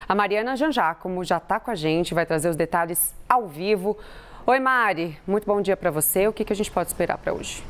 A Mariana Janjácomo já está com a gente, vai trazer os detalhes ao vivo. Oi, Mari, muito bom dia para você. O que a gente pode esperar para hoje?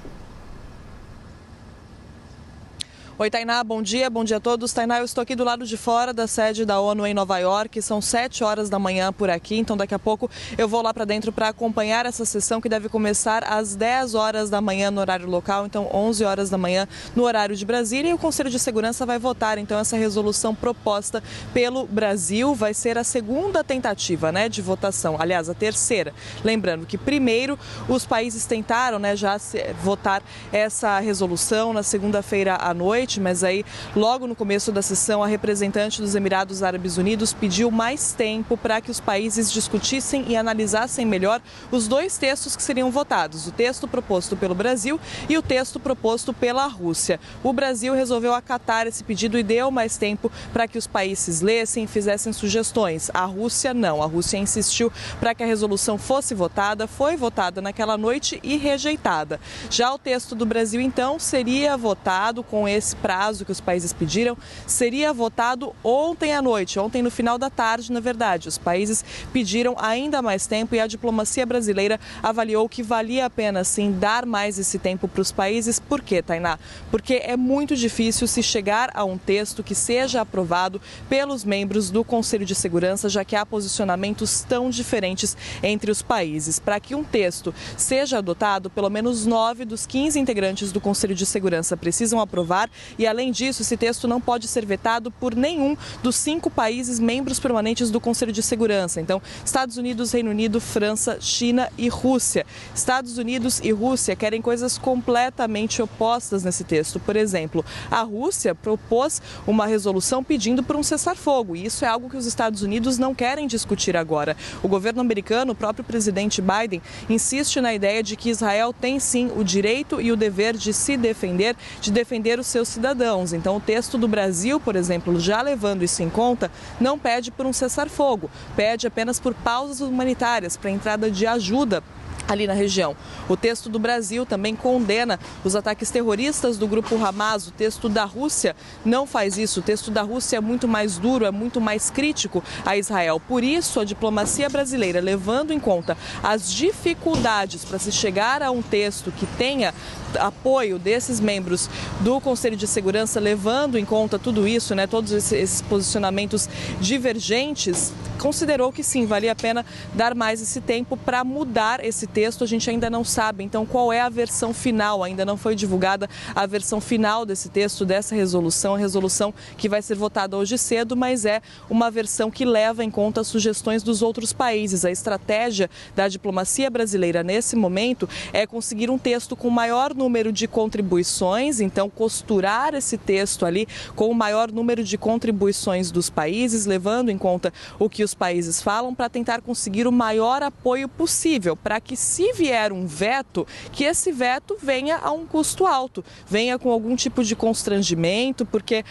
Oi, Tainá, bom dia a todos. Tainá, eu estou aqui do lado de fora da sede da ONU em Nova York, são 7 horas da manhã por aqui, então daqui a pouco eu vou lá para dentro para acompanhar essa sessão que deve começar às 10 horas da manhã no horário local, então 11 horas da manhã no horário de Brasília, e o Conselho de Segurança vai votar então essa resolução proposta pelo Brasil. Vai ser a segunda tentativa, de votação, aliás, a terceira. Lembrando que primeiro os países tentaram, já votar essa resolução na segunda-feira à noite, mas aí logo no começo da sessão a representante dos Emirados Árabes Unidos pediu mais tempo para que os países discutissem e analisassem melhor os dois textos que seriam votados, o texto proposto pelo Brasil e o texto proposto pela Rússia. O Brasil resolveu acatar esse pedido e deu mais tempo para que os países lessem e fizessem sugestões. A Rússia não, a Rússia insistiu para que a resolução fosse votada, foi votada naquela noite e rejeitada. Já o texto do Brasil então seria votado com esse prazo que os países pediram, seria votado ontem à noite, ontem no final da tarde, na verdade. Os países pediram ainda mais tempo e a diplomacia brasileira avaliou que valia a pena, sim, dar mais esse tempo para os países. Por quê, Tainá? Porque é muito difícil se chegar a um texto que seja aprovado pelos membros do Conselho de Segurança, já que há posicionamentos tão diferentes entre os países. Para que um texto seja adotado, pelo menos 9 dos 15 integrantes do Conselho de Segurança precisam aprovar. E, além disso, esse texto não pode ser vetado por nenhum dos 5 países membros permanentes do Conselho de Segurança. Então, Estados Unidos, Reino Unido, França, China e Rússia. Estados Unidos e Rússia querem coisas completamente opostas nesse texto. Por exemplo, a Rússia propôs uma resolução pedindo por um cessar-fogo. E isso é algo que os Estados Unidos não querem discutir agora. O governo americano, o próprio presidente Biden, insiste na ideia de que Israel tem, sim, o direito e o dever de se defender, de defender os seus cidadãos. Então, o texto do Brasil, por exemplo, já levando isso em conta, não pede por um cessar-fogo, pede apenas por pausas humanitárias para a entrada de ajuda ali na região. O texto do Brasil também condena os ataques terroristas do grupo Hamas. O texto da Rússia não faz isso. O texto da Rússia é muito mais duro, é muito mais crítico a Israel. Por isso, a diplomacia brasileira, levando em conta as dificuldades para se chegar a um texto que tenha apoio desses membros do Conselho de Segurança, levando em conta tudo isso, todos esses posicionamentos divergentes, considerou que sim, valia a pena dar mais esse tempo para mudar esse texto. A gente ainda não sabe, então, qual é a versão final, ainda não foi divulgada a versão final desse texto, dessa resolução, a resolução que vai ser votada hoje cedo, mas é uma versão que leva em conta as sugestões dos outros países. A estratégia da diplomacia brasileira nesse momento é conseguir um texto com maior número de contribuições, então costurar esse texto ali com o maior número de contribuições dos países, levando em conta o que os países falam, para tentar conseguir o maior apoio possível, para que, se vier um veto, que esse veto venha a um custo alto, venha com algum tipo de constrangimento, porque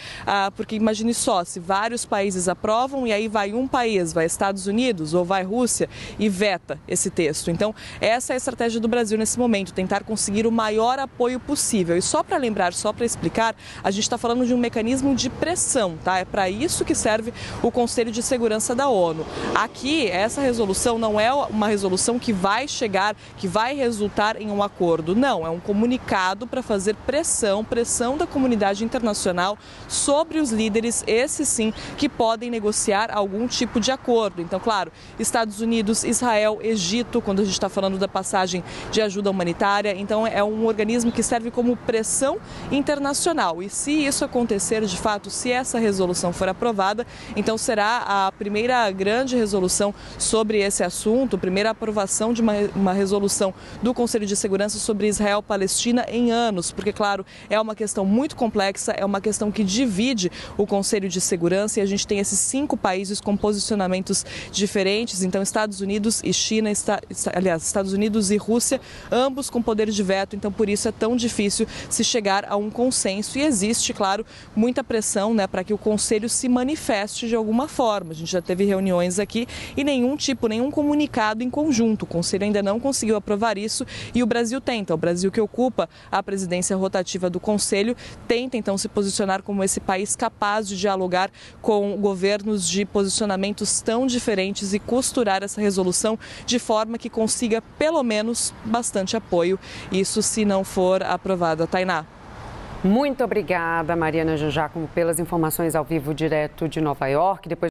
imagine só, se vários países aprovam e aí vai um país, vai Estados Unidos ou vai Rússia e veta esse texto. Então, essa é a estratégia do Brasil nesse momento, tentar conseguir o maior apoio possível. E só para lembrar, só para explicar, a gente está falando de um mecanismo de pressão, tá? É para isso que serve o Conselho de Segurança da ONU. Aqui, essa resolução não é uma resolução que vai chegar, que vai resultar em um acordo. Não, é um comunicado para fazer pressão da comunidade internacional sobre os líderes, esses sim, que podem negociar algum tipo de acordo. Então, claro, Estados Unidos, Israel, Egito, quando a gente está falando da passagem de ajuda humanitária, então é um organismo que serve como pressão internacional. E se isso acontecer de fato, se essa resolução for aprovada, então será a primeira grande resolução sobre esse assunto, a primeira aprovação de uma resolução do Conselho de Segurança sobre Israel-Palestina em anos, porque, claro, é uma questão muito complexa, é uma questão que divide o Conselho de Segurança e a gente tem esses 5 países com posicionamentos diferentes, então Estados Unidos e China, Estados Unidos e Rússia, ambos com poder de veto, então por isso é tão difícil se chegar a um consenso isso e existe, claro, muita pressão, né, para que o Conselho se manifeste de alguma forma. A gente já teve reuniões aqui e nenhum comunicado em conjunto. O Conselho ainda não conseguiu aprovar isso e o Brasil tenta. O Brasil, que ocupa a presidência rotativa do Conselho, tenta então se posicionar como esse país capaz de dialogar com governos de posicionamentos tão diferentes e costurar essa resolução de forma que consiga pelo menos bastante apoio. Isso se não for aprovada. Tainá. Muito obrigada, Mariana Jean Giacomo, pelas informações ao vivo direto de Nova York. Depois